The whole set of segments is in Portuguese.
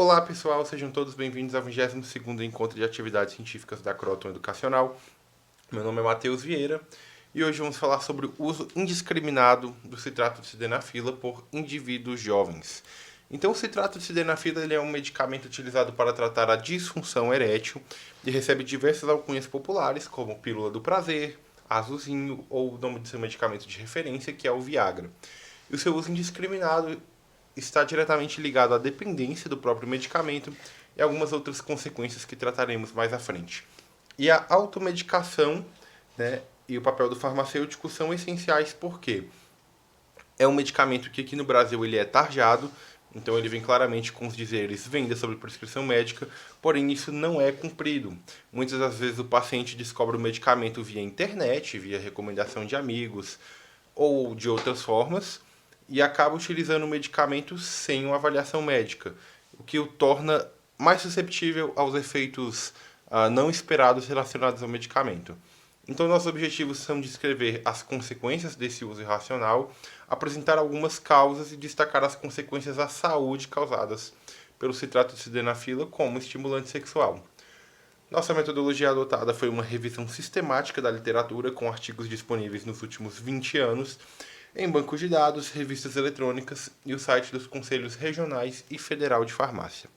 Olá pessoal, sejam todos bem-vindos ao 22º Encontro de Atividades Científicas da Croton Educacional. Meu nome é Matheus Vieira e hoje vamos falar sobre o uso indiscriminado do citrato de sildenafila por indivíduos jovens. Então, o citrato de sildenafila ele é um medicamento utilizado para tratar a disfunção erétil e recebe diversas alcunhas populares, como pílula do prazer, azulzinho ou o nome do seu medicamento de referência, que é o Viagra. E o seu uso indiscriminado está diretamente ligado à dependência do próprio medicamento e algumas outras consequências que trataremos mais à frente. E a automedicação, né, e o papel do farmacêutico são essenciais porque é um medicamento que aqui no Brasil ele é tarjado, então ele vem claramente com os dizeres venda sobre prescrição médica, porém isso não é cumprido. Muitas das vezes o paciente descobre o medicamento via internet, via recomendação de amigos ou de outras formas, e acaba utilizando o medicamento sem uma avaliação médica, o que o torna mais susceptível aos efeitos não esperados relacionados ao medicamento. Então, nossos objetivos são descrever as consequências desse uso irracional, apresentar algumas causas e destacar as consequências à saúde causadas pelo citrato de sildenafila como estimulante sexual. Nossa metodologia adotada foi uma revisão sistemática da literatura com artigos disponíveis nos últimos 20 anos em bancos de dados, revistas eletrônicas e o site dos Conselhos Regionais e Federal de Farmácia.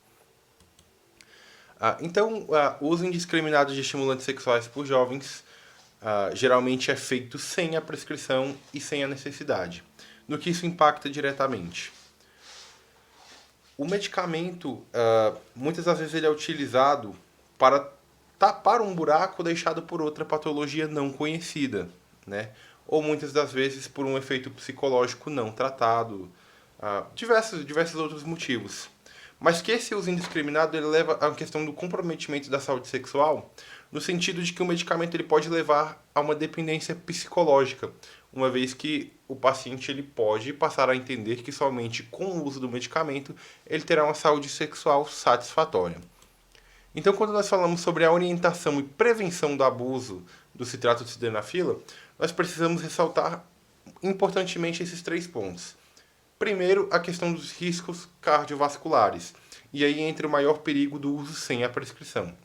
Então, o uso indiscriminado de estimulantes sexuais por jovens geralmente é feito sem a prescrição e sem a necessidade. No que isso impacta diretamente? O medicamento, muitas das vezes ele é utilizado para tapar um buraco deixado por outra patologia não conhecida, né? Ou muitas das vezes por um efeito psicológico não tratado, diversos outros motivos. Mas que esse uso indiscriminado ele leva à questão do comprometimento da saúde sexual, no sentido de que o medicamento ele pode levar a uma dependência psicológica, uma vez que o paciente ele pode passar a entender que somente com o uso do medicamento ele terá uma saúde sexual satisfatória. Então, quando nós falamos sobre a orientação e prevenção do abuso do citrato de sildenafila, nós precisamos ressaltar importantemente esses 3 pontos. Primeiro, a questão dos riscos cardiovasculares, e aí entra o maior perigo do uso sem a prescrição.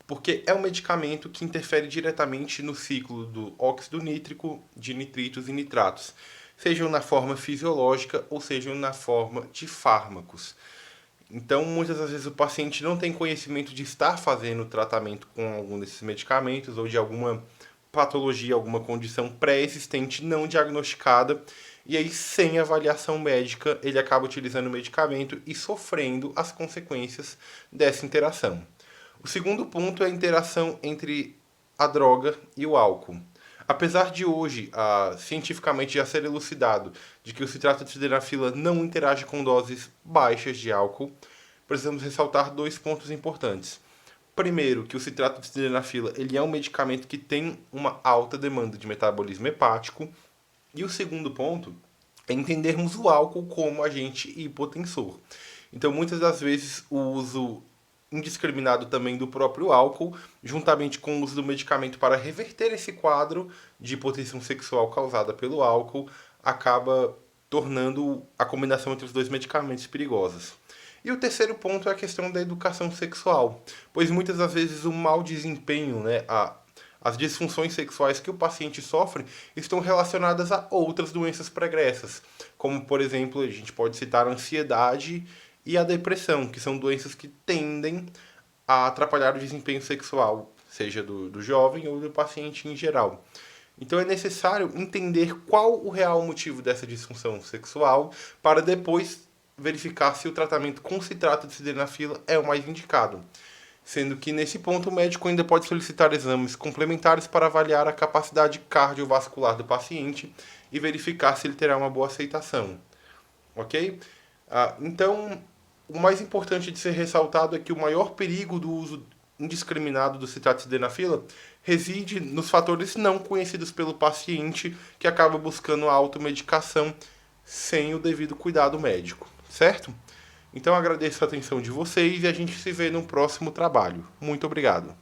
Porque é um medicamento que interfere diretamente no ciclo do óxido nítrico, de nitritos e nitratos, sejam na forma fisiológica ou sejam na forma de fármacos. Então, muitas das vezes o paciente não tem conhecimento de estar fazendo tratamento com algum desses medicamentos ou de alguma patologia, alguma condição pré-existente não diagnosticada, e aí sem avaliação médica ele acaba utilizando o medicamento e sofrendo as consequências dessa interação. O segundo ponto é a interação entre a droga e o álcool. Apesar de hoje, cientificamente já ser elucidado de que o citrato de sildenafila não interage com doses baixas de álcool, precisamos ressaltar 2 pontos importantes. Primeiro, que o citrato de sildenafila ele é um medicamento que tem uma alta demanda de metabolismo hepático. E o segundo ponto é entendermos o álcool como agente hipotensor. Então, muitas das vezes, o uso indiscriminado também do próprio álcool, juntamente com o uso do medicamento para reverter esse quadro de hipotensão sexual causada pelo álcool, acaba tornando a combinação entre os 2 medicamentos perigosos. E o terceiro ponto é a questão da educação sexual, pois muitas das vezes o mau desempenho, né, as disfunções sexuais que o paciente sofre estão relacionadas a outras doenças pregressas, como, por exemplo, a gente pode citar a ansiedade e a depressão, que são doenças que tendem a atrapalhar o desempenho sexual, seja do jovem ou do paciente em geral. Então é necessário entender qual o real motivo dessa disfunção sexual para depois verificar se o tratamento com citrato de sildenafila é o mais indicado. Sendo que nesse ponto o médico ainda pode solicitar exames complementares para avaliar a capacidade cardiovascular do paciente e verificar se ele terá uma boa aceitação. Ok? Então, o mais importante de ser ressaltado é que o maior perigo do uso indiscriminado do citrato de sildenafila reside nos fatores não conhecidos pelo paciente que acaba buscando a automedicação sem o devido cuidado médico, certo? Então agradeço a atenção de vocês e a gente se vê no próximo trabalho. Muito obrigado.